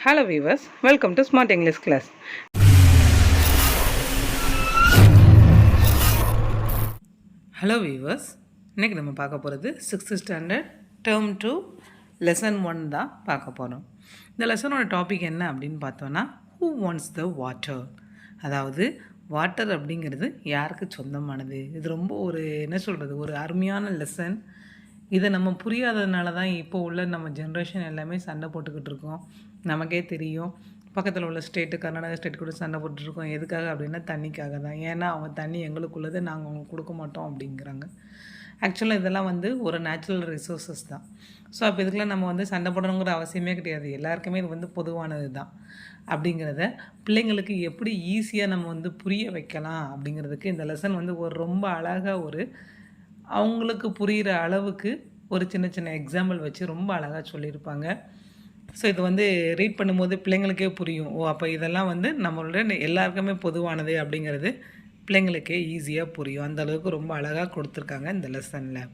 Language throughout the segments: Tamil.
Hello viewers, welcome to Smart English class. Hello viewers, இன்னைக்கு நம்ம பார்க்க போகிறது 6th ஸ்டாண்டர்ட் டேர்ம் 2 லெசன் 1 தான் பார்க்க போகிறோம். இந்த லெசனோட டாபிக் என்ன அப்படின்னு பார்த்தோன்னா ஹூ வாண்ட்ஸ் த வாட்டர், அதாவது வாட்டர் அப்படிங்கிறது யாருக்கு சொந்தமானது. இது ரொம்ப ஒரு அருமையான லெசன். இதை நம்ம புரியாததுனால தான் இப்போ உள்ள நம்ம ஜென்ரேஷன் எல்லாமே சண்டை போட்டுக்கிட்டு இருக்கோம். நமக்கே தெரியும், பக்கத்தில் உள்ள ஸ்டேட்டு கர்நாடகா ஸ்டேட் கூட சண்டை போட்டுருக்கோம். எதுக்காக அப்படின்னா தண்ணிக்காக தான். ஏன்னா அவங்க தண்ணி எங்களுக்குள்ளதை நாங்கள் அவங்களுக்கு கொடுக்க மாட்டோம் அப்படிங்கிறாங்க. ஆக்சுவலாக இதெல்லாம் ஒரு நேச்சுரல் ரிசோர்ஸஸ் தான். ஸோ அப்போ இதுக்கெலாம் நம்ம சண்டை போடணுங்கிற அவசியமே கிடையாது. எல்லாருக்குமே இது பொதுவானது தான். அப்படிங்கிறத பிள்ளைங்களுக்கு எப்படி ஈஸியாக நம்ம புரிய வைக்கலாம் அப்படிங்கிறதுக்கு இந்த லெசன் ரொம்ப அழகாக அவங்களுக்கு புரிகிற அளவுக்கு ஒரு சின்ன சின்ன எக்ஸாம்பிள் வச்சு ரொம்ப அழகாக சொல்லியிருப்பாங்க. ஸோ இது ரீட் பண்ணும்போது பிள்ளைங்களுக்கே புரியும். அப்போ இதெல்லாம் நம்மளோட எல்லாருக்குமே பொதுவானது அப்படிங்கிறது பிள்ளைங்களுக்கே ஈஸியாக புரியும். அந்தளவுக்கு ரொம்ப அழகாக கொடுத்துருக்காங்க இந்த லெசனில்.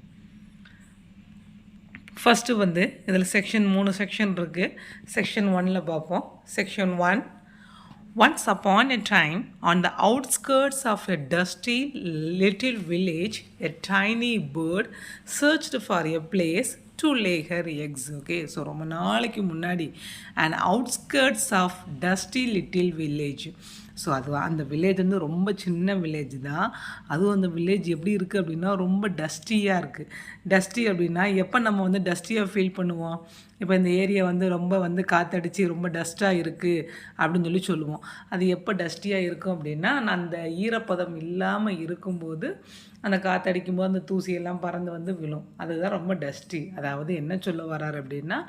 ஃபஸ்ட்டு இதில் செக்ஷன் 3 செக்ஷன் இருக்குது. செக்ஷன் 1 பார்ப்போம். Section 1, once upon a time, on the outskirts of a dusty little village, a tiny bird searched for a place to lay her eggs. Okay, so ரொம்ப நாளைக்கு முன்னாடி an outskirts of dusty little village. So அந்த வில்லேஜ் ரொம்ப சின்ன வில்லேஜ் தான். அதுவும் அந்த வில்லேஜ் எப்படி இருக்குது அப்படின்னா ரொம்ப டஸ்டியாக இருக்குது. டஸ்டி அப்படின்னா எப்போ நம்ம டஸ்டியாக ஃபீல் பண்ணுவோம்? இப்போ இந்த ஏரியா ரொம்ப காற்றடிச்சு ரொம்ப டஸ்ட்டாக இருக்குது அப்படின்னு சொல்லுவோம். அது எப்போ டஸ்டியாக இருக்கும் அப்படின்னா அந்த ஈரப்பதம் இல்லாமல் இருக்கும்போது அந்த காற்றடிக்கும்போது அந்த தூசியெல்லாம் பறந்து விழும். அதுதான் ரொம்ப டஸ்டி. அதாவது என்ன சொல்ல வரார் அப்படின்னா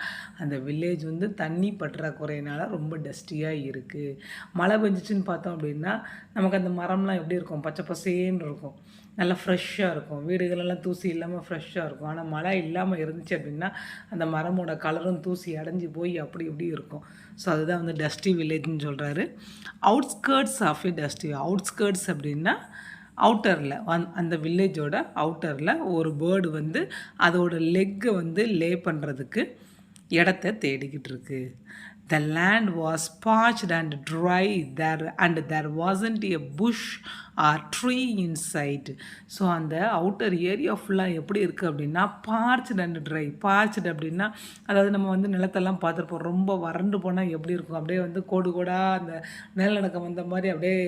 அந்த வில்லேஜ் தண்ணி பற்றாக்குறையினால ரொம்ப டஸ்டியாக இருக்குது. மழை பெஞ்சிச்சின்னு பார்த்தோம் அப்படின்னா நமக்கு அந்த மரம்லாம் எப்படி இருக்கும்? பச்சை பசேன்னு இருக்கும், நல்லா ஃப்ரெஷ்ஷாக இருக்கும், வீடுகளெல்லாம் தூசி இல்லாமல் ஃப்ரெஷ்ஷாக இருக்கும். ஆனால் மழை இல்லாமல் இருந்துச்சு அப்படின்னா அந்த மரமோட கலரும் தூசி அடைஞ்சி போய் அப்படி இப்படி இருக்கும். ஸோ அதுதான் டஸ்டி வில்லேஜ்னு சொல்கிறாரு. Outskirts of a dusty. Outskirts அப்படின்னா அவுட்டரில் அந்த வில்லேஜோட அவுட்டரில் ஒரு பேர்டு அதோட லெக்கை லே பண்ணுறதுக்கு இடத்த தேடிக்கிட்டு இருக்கு. The land was parched and dry and there wasn't a bush or tree in sight. So அந்த அவுட்டர் ஏரியா ஃபுல்லாக எப்படி இருக்குது அப்படின்னா பார்ச்டு அண்ட் ட்ரை. பார்ச்டு அப்படின்னா அதாவது நம்ம நிலத்தெல்லாம் பார்த்துருப்போம். ரொம்ப வறண்டு போனால் எப்படி இருக்கும்? அப்படியே கோடு கோடாக அந்த நிலநடுக்கம் வந்த மாதிரி அப்படியே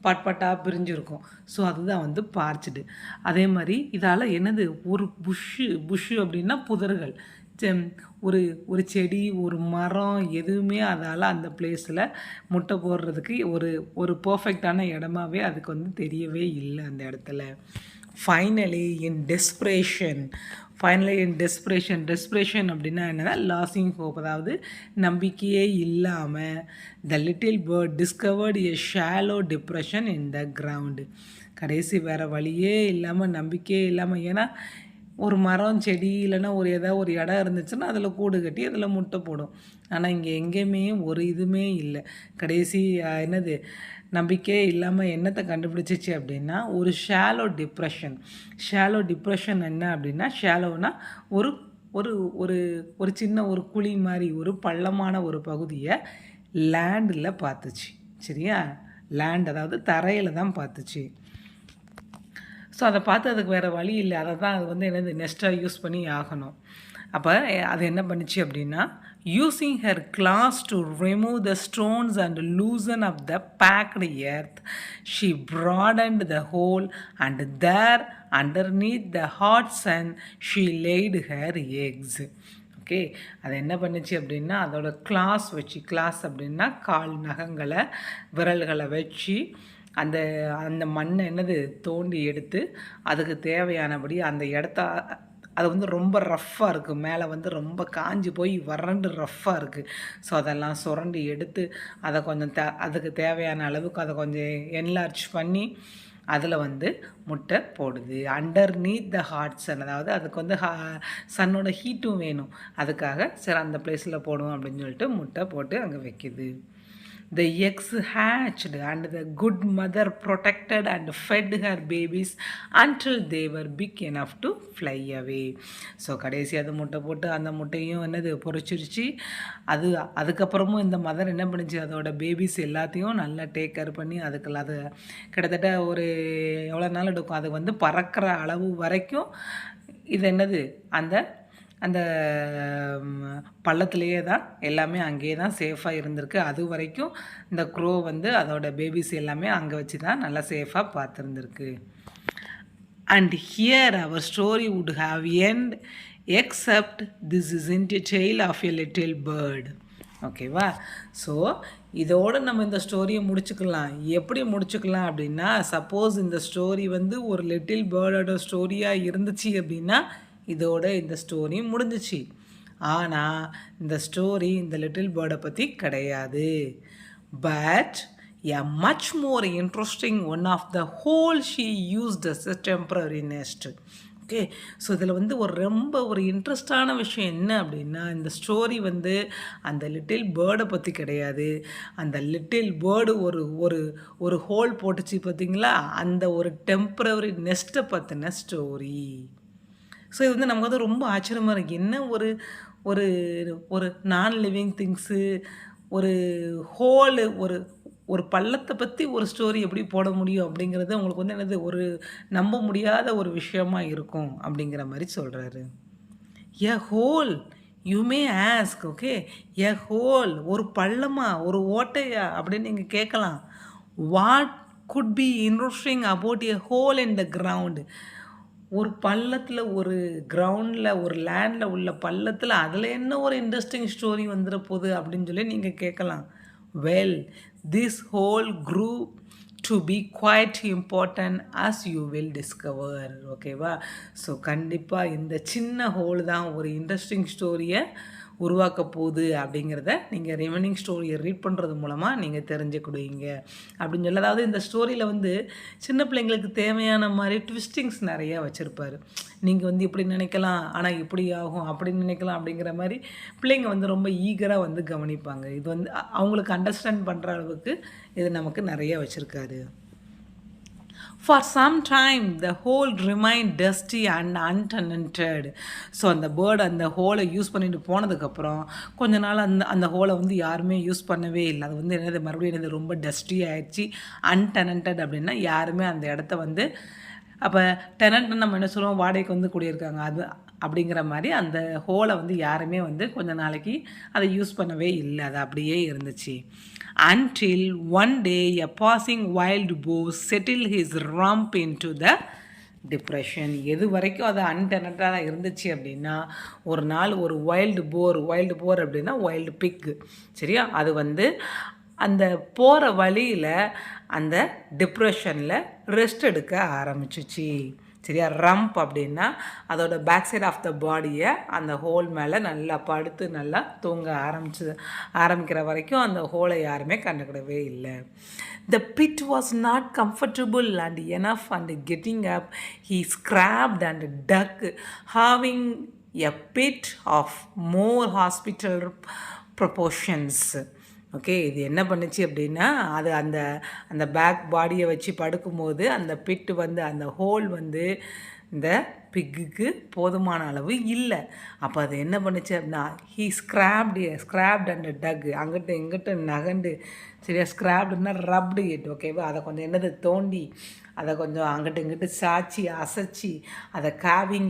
பாட்டாக பிரிஞ்சிருக்கும். ஸோ அதுதான் பார்ச்டு. அதே மாதிரி இதால் என்னது ஒரு புஷ்ஷு அப்படின்னா புதர்கள். ஒரு செடி ஒரு மரம் எதுவுமே அதால் அந்த பிளேஸில் முட்டை போடுறதுக்கு ஒரு பர்ஃபெக்டான இடமாவே அதுக்கு தெரியவே இல்லை அந்த இடத்துல. ஃபைனலி இன் டெஸ்ப்ரேஷன் அப்படின்னா என்னென்னா லாஸிங் ஹோப், அதாவது நம்பிக்கையே இல்லாமல் the little bird discovered a shallow depression in the ground. கடைசி வேறு வழியே இல்லாமல் நம்பிக்கையே இல்லாமல், ஏன்னா ஒரு மரம் செடி இல்லைன்னா ஏதாவது ஒரு இடம் இருந்துச்சுன்னா அதில் கூடு கட்டி அதில் முட்டை போடும். ஆனால் இங்கே எங்கேயுமே ஒரு இதுவுமே இல்லை. கடைசி என்னது நம்பிக்கையே இல்லாமல் என்னத்தை கண்டுபிடிச்சிச்சு அப்படின்னா ஒரு ஷாலோ டிப்ரெஷன் என்ன அப்படின்னா ஷாலோனா ஒரு ஒரு ஒரு ஒரு சின்ன ஒரு குழி மாதிரி ஒரு பள்ளமான ஒரு பகுதியை லேண்டில் பார்த்துச்சு. சரியா? லேண்ட் அதாவது தரையில் தான் பார்த்துச்சு. ஸோ அதை பார்த்து அதுக்கு வேறு வழி இல்லை. அதை தான் அது என்னது நெஸ்ட்டாக யூஸ் பண்ணி ஆகணும். அப்போ அது என்ன பண்ணிச்சு அப்படின்னா using her claws to remove the stones and loosen of the packed earth she broadened the hole and there underneath the hot sun she laid her eggs. Okay, அது என்ன பண்ணுச்சு அப்படின்னா அதோட கிளாஸ் அப்படின்னா கால் நகங்களை விரல்களை வச்சு அந்த மண்ணை என்னது தோண்டி எடுத்து அதுக்கு தேவையானபடி அந்த இடத்த அது ரொம்ப ரஃப்பாக இருக்குது. மேலே ரொம்ப காஞ்சி போய் வறண்டு ரஃப்பாக இருக்குது. ஸோ அதெல்லாம் சுரண்டி எடுத்து அதை கொஞ்சம் அதுக்கு தேவையான அளவுக்கு அதை கொஞ்சம் என்லார்ஜ் பண்ணி அதில் முட்டை போடுது. அண்டர்நீத் த ஹாட் சன், அதாவது அதுக்கு சன்னோட ஹீட்டும் வேணும். அதுக்காக சரி அந்த பிளேஸில் போடுவோம் அப்படின்னு சொல்லிட்டு முட்டை போட்டு அங்கே வைக்கிது. The eggs hatched and the good mother protected and fed her babies until they were big enough to fly away. So கடைசி அது முட்டை போட்டு அந்த முட்டையும் என்னது பொறிச்சிருச்சு. அதுக்கப்புறமும் இந்த மதர் என்ன பண்ணிச்சு, அதோட பேபிஸ் எல்லாத்தையும் நல்லா டேக் கேர் பண்ணி அதுக்கு அது கிட்டத்தட்ட ஒரு எவ்வளோ நாள் எடுக்கும், அது வந்து பறக்கிற அளவு வரைக்கும் இது என்னது அந்த அந்த பள்ளத்துலேயே தான் எல்லாமே அங்கேயே தான் சேஃபாக இருந்திருக்கு. அது வரைக்கும் இந்த க்ரோ வந்து அதோட பேபிஸ் எல்லாமே அங்கே வச்சு தான் நல்லா சேஃபாக பார்த்துருந்துருக்கு. And here our story would have end except this is in to tale of a little bird. ஓகேவா? ஸோ இதோடு நம்ம இந்த ஸ்டோரியை முடிச்சுக்கலாம். எப்படி முடிச்சுக்கலாம் அப்படின்னா, சப்போஸ் இந்த ஸ்டோரி வந்து ஒரு லிட்டில் பேர்டோட ஸ்டோரியாக இருந்துச்சு அப்படின்னா இதோட இந்த ஸ்டோரி முடிஞ்சிச்சு. ஆனால் இந்த ஸ்டோரி இந்த லிட்டில் பேர்டை பற்றி கிடையாது. But a much more interesting one of the whole she used as a temporary nest. Okay, so இதில் வந்து ரொம்ப ஒரு இன்ட்ரெஸ்டான விஷயம் என்ன அப்படின்னா, இந்த ஸ்டோரி வந்து அந்த லிட்டில் பேர்டை பற்றி கிடையாது. அந்த லிட்டில் பேர்டு ஒரு ஒரு ஒரு ஹோல் போட்டுச்சு பார்த்தீங்களா, அந்த ஒரு டெம்பரரி நெஸ்ட்டை பற்றின ஸ்டோரி. ஸோ இது வந்து நமக்கு வந்து ரொம்ப ஆச்சரியமாக இருக்குது. என்ன ஒரு ஒரு ஒரு நான் லிவிங் திங்ஸு, ஒரு ஹோலு, ஒரு ஒரு பள்ளத்தை பற்றி ஒரு ஸ்டோரி எப்படி போட முடியும் அப்படிங்கிறது உங்களுக்கு வந்து என்னது ஒரு நம்ப முடியாத ஒரு விஷயமா இருக்கும் அப்படிங்கிற மாதிரி சொல்கிறாரு. A hole you may ask, okay, a hole ஒரு பள்ளமா, ஒரு ஓட்டையா அப்படின்னு நீங்கள் கேட்கலாம். What could be interesting about a hole in the ground? ஒரு பள்ளத்தில், ஒரு கிரவுண்டில், ஒரு லேண்டில் உள்ள பள்ளத்தில் அதில் என்ன ஒரு இன்ட்ரெஸ்டிங் ஸ்டோரி வந்துட போகுது அப்படின்னு சொல்லி நீங்கள் கேட்கலாம். Well, this whole crew to be quite important as you will discover. ஓகேவா? ஸோ கண்டிப்பாக இந்த சின்ன ஹோல் தான் ஒரு இன்ட்ரெஸ்டிங் ஸ்டோரியை உருவாக்க போகுது அப்படிங்கிறத நீங்கள் ரிமைனிங் ஸ்டோரியை ரீட் பண்ணுறது மூலமாக நீங்கள் தெரிஞ்சுக்கிடுவீங்க அப்படின்னு சொல்லி. அதாவது இந்த ஸ்டோரியில் வந்து சின்ன பிள்ளைங்களுக்கு தேவையான மாதிரி ட்விஸ்டிங்ஸ் நிறையா வச்சுருப்பார். நீங்கள் வந்து இப்படி நினைக்கலாம், ஆனால் இப்படி ஆகும், அப்படி நினைக்கலாம் அப்படிங்கிற மாதிரி பிள்ளைங்க வந்து ரொம்ப ஈகராக வந்து கவனிப்பாங்க. இது வந்து அவங்களுக்கு அண்டர்ஸ்டாண்ட் பண்ணுற அளவுக்கு இது நமக்கு நிறைய வச்சுருக்காரு. For some time the hole remained dusty and untenanted. So அந்த பேர்டு அந்த ஹோலை யூஸ் பண்ணிட்டு போனதுக்கப்புறம் கொஞ்ச நாள் அந்த ஹோலை வந்து யாருமே யூஸ் பண்ணவே இல்லை. அது வந்து என்னது மறுபடியும் என்னது ரொம்ப டஸ்டி ஆயிடுச்சு. அன்டெனண்டட் அப்படின்னா யாருமே அந்த இடத்த வந்து, அப்போ டெனண்ட்னு நம்ம என்ன சொல்லுவோம், வாடகைக்கு வந்து குடியிருக்காங்க, அது அப்படிங்கிற மாதிரி அந்த ஹோலை வந்து யாருமே வந்து கொஞ்ச நாளைக்கு அதை யூஸ் பண்ணவே இல்லை. அது அப்படியே இருந்துச்சு. Until one day a passing wild boar settled his rump into the depression. எது வரைக்கும் அது அன்டெனட்டாக இருந்துச்சு அப்படின்னா, ஒரு நாள் ஒரு வைல்டு போர் அப்படின்னா வைல்டு பிக், சரியா, அது வந்து அந்த போகிற வழியில் அந்த டிப்ரெஷனில் ரெஸ்ட் எடுக்க ஆரம்பிச்சிச்சு. சரியா? ரம்ப் அப்படின்னா அதோட பேக் சைட் ஆஃப் த பாடியை அந்த ஹோல் மேலே நல்லா படுத்து நல்லா தூங்க ஆரம்பிக்கிற வரைக்கும் அந்த ஹோலை யாருமே கண்டுக்கிடவே இல்லை. The pit was not comfortable and enough, and getting up he scrapped and dug, having a pit of more hospital proportions. Okay, இது என்ன பண்ணுச்சு அப்படின்னா, அது அந்த அந்த பேக் பாடியை வச்சு படுக்கும்போது அந்த பிட்டு வந்து அந்த ஹோல் வந்து இந்த பிக்குக்கு போதுமான அளவு இல்லை. அப்போ அது என்ன பண்ணுச்சு அப்படின்னா, ஹீ ஸ்க்ராப்டு அண்ட் டக், அங்கிட்டு இங்கிட்டு நகண்டு, சரியா, ஸ்க்ராப்டுன்னா ரப்டு இட், ஓகேவா, அதை கொஞ்சம் என்னது தோண்டி அதை கொஞ்சம் அங்கிட்டு இங்கிட்டு சாய்ச்சி அசைச்சி அதை காவிங்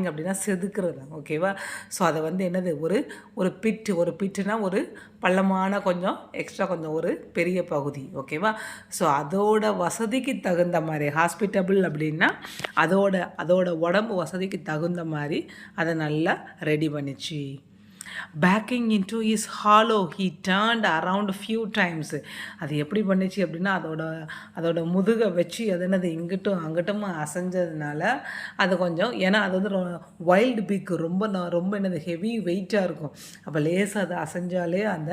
அப்படின்னா செதுக்குறது, ஓகேவா. ஸோ அதை வந்து என்னது ஒரு பிட்டுனா ஒரு பள்ளமான கொஞ்சம் எக்ஸ்ட்ரா கொஞ்சம் ஒரு பெரிய பகுதி, ஓகேவா. ஸோ அதோட வசதிக்கு தகுந்த மாதிரி, ஹாஸ்பிட்டபிள் அப்படின்னா அதோட உடம்பு வசதிக்கு தகுந்த மாதிரி அதை நல்லா ரெடி பண்ணிச்சு. Backing into his hollow he turned around few times. அது எப்படி பண்ணிச்சு அப்படின்னா, அதோட முதுகை வச்சு அது என்னது இங்கிட்டும் அங்கிட்டும் அசைஞ்சதுனால அது கொஞ்சம், ஏன்னா அது வந்து வைல்டு பிக் ரொம்ப என்னது ஹெவி வெயிட்டாக இருக்கும். அப்போ லேசாக அதை அசைஞ்சாலே அந்த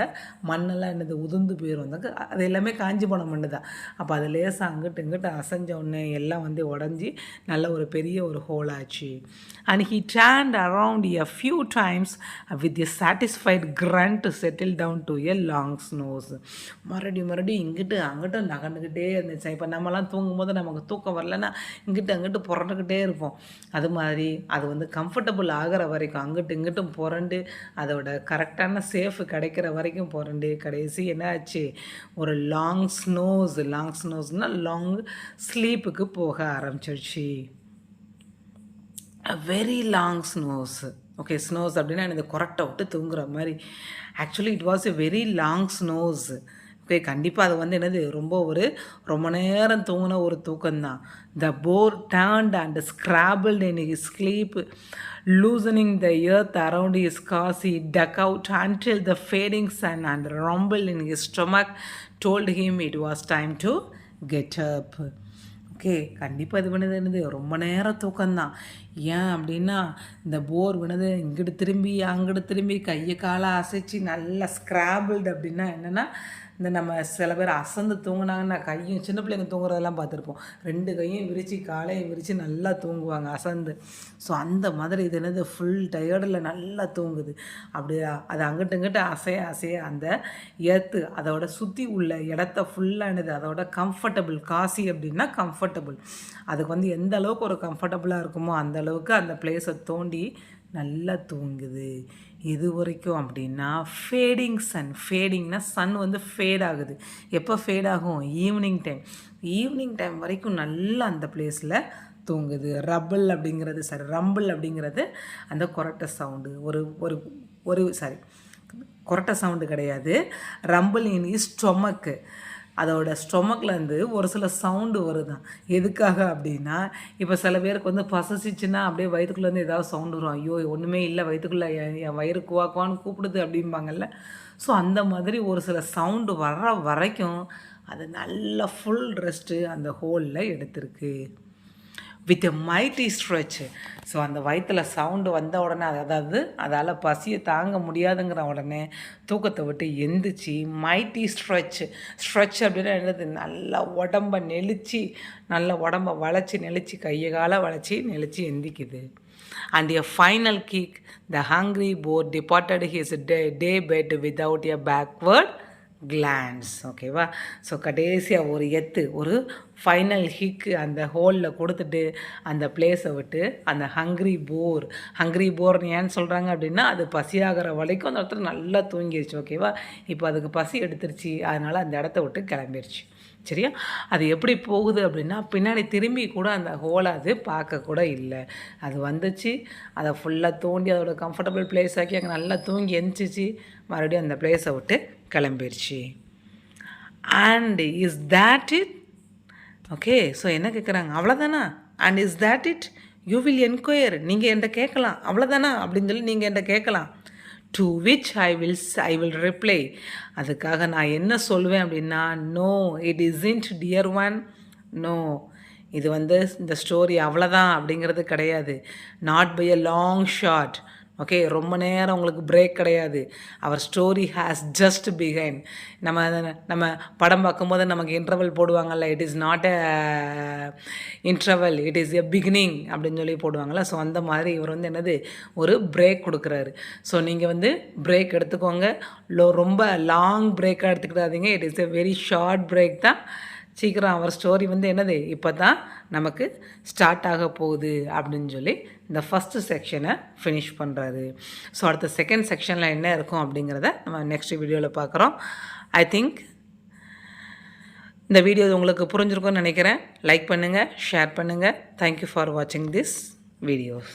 மண்ணெல்லாம் என்னது உதிர்ந்து போயிடும். அது எல்லாமே காஞ்சி போன மண்ணு தான். அப்போ அது லேசாக இங்கிட்டு அசைஞ்ச உடனே எல்லாம் வந்து உடஞ்சி நல்ல ஒரு பெரிய ஒரு ஹோல் ஆச்சு. And he turned around a few times with a satisfied grunt settled down to a long snooze. மறுபடியும் இங்கிட்டு அங்கிட்டு நகர்ந்துக்கிட்டே இருந்துச்சு. இப்போ நம்மலாம் தூங்கும்போது நமக்கு தூக்கம் வரலன்னா இங்கிட்டு அங்கிட்டு புரண்டுக்கிட்டே இருப்போம். அது மாதிரி அது வந்து கம்ஃபர்டபுள் ஆகிற வரைக்கும் அங்கிட்டு இங்கிட்டும் புரண்டு அதோட கரெக்டான சேஃப் கிடைக்கிற வரைக்கும் புரண்டு கடைசி என்ன ஆச்சு, ஒரு லாங் ஸ்னோஸ்னால் லாங் ஸ்லீப்புக்கு போக ஆரம்பிச்சிருச்சு. a very long snooze. Okay, snooze அப்படின்னா இந்த கொரட்டை விட்டு தூங்குற மாதிரி. Actually it was a very long snooze. Okay, கண்டிப்பாக அது வந்து என்னது ரொம்ப நேரம் தூங்கின ஒரு தூக்கம்தான். The boar turned and scrabbled in his sleep, loosening the earth around his cause. He dug out until the fading sun and rumble in his stomach told him it was time to get up. Okay, கண்டிப்பாக இது என்னது ரொம்ப நேரம் தூக்கம்தான். ஏன் அப்படின்னா இந்த போர் இங்கிட்டு திரும்பி அங்கிட்டு திரும்பி கையை காலை அசைச்சு நல்லா ஸ்க்ராபிள்டு. அப்படின்னா என்னென்னா இந்த நம்ம சில பேர் அசந்து தூங்கினாங்கன்னா கையும், சின்ன பிள்ளைங்க தூங்குறதெல்லாம் பார்த்துருப்போம், 2 கையும் விரித்து காலையும் விரித்து நல்லா தூங்குவாங்க அசந்து. ஸோ அந்த மாதிரி இது என்னது ஃபுல் டயர்டில் நல்லா தூங்குது. அப்படி அது அங்கிட்டு இங்கிட்டு அசைய அந்த எர்த்து அதோட சுற்றி உள்ள இடத்த ஃபுல்லானது அதோட கம்ஃபர்டபுள். காசி அப்படின்னா கம்ஃபர்டபுள். அதுக்கு வந்து எந்த அளவுக்கு ஒரு கம்ஃபர்டபுளாக இருக்குமோ அந்த அளவுக்கு அந்த பிளேஸை தோண்டி நல்லா தூங்குது. இது வரைக்கும் அப்படின்னா ஃபேடிங்னா சன் வந்து ஃபேட் ஆகுது. எப்போ ஃபேட் ஆகும்? ஈவினிங் டைம் வரைக்கும் நல்லா அந்த பிளேஸில் தூங்குது. ரம்பிள் அப்படிங்கிறது அந்த கொரட்டை சவுண்டு. கொரட்டை சவுண்டு கிடையாது, ரம்பிள் இன் இஸ் ஸ்டொமக்கு. அதோட ஸ்டொமக்லேருந்து ஒரு சில சவுண்டு வருதான். எதுக்காக அப்படின்னா இப்போ சில பேருக்கு வந்து பசசிச்சுன்னா அப்படியே வயிற்றுக்குள்ளேருந்து ஏதாவது சவுண்டு வரும். ஐயோ ஒன்றுமே இல்லை வயிற்றுக்குள்ளே என் வயிறு குவாக்குவான்னு கூப்பிடுது அப்படிம்பாங்கல்ல. ஸோ அந்த மாதிரி ஒரு சில சவுண்டு வர்ற வரைக்கும் அது நல்ல ஃபுல் ரெஸ்ட்டு அந்த ஹோலில் எடுத்திருக்கு. With a mighty stretch. So அந்த வயிற்றில் சவுண்டு வந்த உடனே அதால் பசியை தாங்க முடியாதுங்கிற உடனே தூக்கத்தை விட்டு எந்திரிச்சு மைட்டி ஸ்ட்ரெச் அப்படின்னா என்னது, நல்லா உடம்பை நெளிச்சு நல்லா உடம்பை வளைச்சி நெளிச்சு கையை காலை வளைச்சி நெளிச்சு எந்திக்குது. And a final kick, the hungry boar departed his day bed without a backward glance. ஓகேவா? ஸோ கடைசியாக ஒரு ஃபைனல் ஹிக்கு அந்த ஹோலில் கொடுத்துட்டு அந்த பிளேஸை விட்டு அந்த ஹங்க்ரி போர்னு ஏன்னு சொல்கிறாங்க அப்படின்னா அது பசியாகிற வரைக்கும் அந்த இடத்துல நல்லா தூங்கிடுச்சு. ஓகேவா? இப்போ அதுக்கு பசி எடுத்துருச்சு, அதனால் அந்த இடத்த விட்டு கிளம்பிடுச்சு. சரியா? அது எப்படி போகுது அப்படின்னா பின்னாடி திரும்பி கூட அந்த ஹோலை அது பார்க்கக்கூட இல்லை. அது வந்துச்சு, அதை ஃபுல்லாக தோண்டி அதோட கம்ஃபர்டபுள் பிளேஸ் ஆக்கி அங்கே நல்லா தூங்கி எந்திரிச்சு மறுபடியும் அந்த பிளேஸை விட்டு கிளம்பிடுச்சு. And is that it? Okay, so என்ன கேட்குறாங்க, அவ்வளோதானா? And is that it? You will enquire, நீங்கள் என்கிட்ட கேட்கலாம், அவ்வளோதானா அப்படின்னு சொல்லி நீங்கள் என்கிட்ட கேட்கலாம். To which I will reply, அதுக்காக நான் என்ன சொல்வேன் அப்படின்னா, no it isn't dear one, no இது வந்து இந்த ஸ்டோரி அவ்வளோதான் அப்படிங்கிறது கிடையாது. Not by a long shot. Okay, ரொம்ப நேரம் உங்களுக்கு பிரேக் கிடையாது. Our story has just begin. நம்ம படம் பார்க்கும்போது நமக்கு இன்டர்வல் போடுவாங்கல்ல, it is not a interval, it is a beginning அப்படின்னு சொல்லி போடுவாங்கள்ல. ஸோ அந்த மாதிரி இவர் வந்து என்னது ஒரு பிரேக் கொடுக்குறாரு. ஸோ நீங்கள் வந்து பிரேக் எடுத்துக்கோங்க, ரொம்ப லாங் பிரேக்காக எடுத்துக்கிடாதீங்க. It is a very short break தான். சீக்கிரம் அவர் ஸ்டோரி வந்து என்னது இப்போ தான் நமக்கு ஸ்டார்ட் ஆக போகுது அப்படின்னு சொல்லி இந்த ஃபஸ்ட்டு செக்ஷனை ஃபினிஷ் பண்ணுறாரு. ஸோ அடுத்த செகண்ட் செக்ஷனில் என்ன இருக்கும் அப்படிங்கிறத நம்ம நெக்ஸ்ட் வீடியோவில் பார்க்குறோம். ஐ திங்க் இந்த வீடியோ உங்களுக்கு புரிஞ்சிருக்கும்னு நினைக்கிறேன். லைக் பண்ணுங்கள், ஷேர் பண்ணுங்கள். தேங்க்யூ ஃபார் வாட்சிங் திஸ் வீடியோஸ்.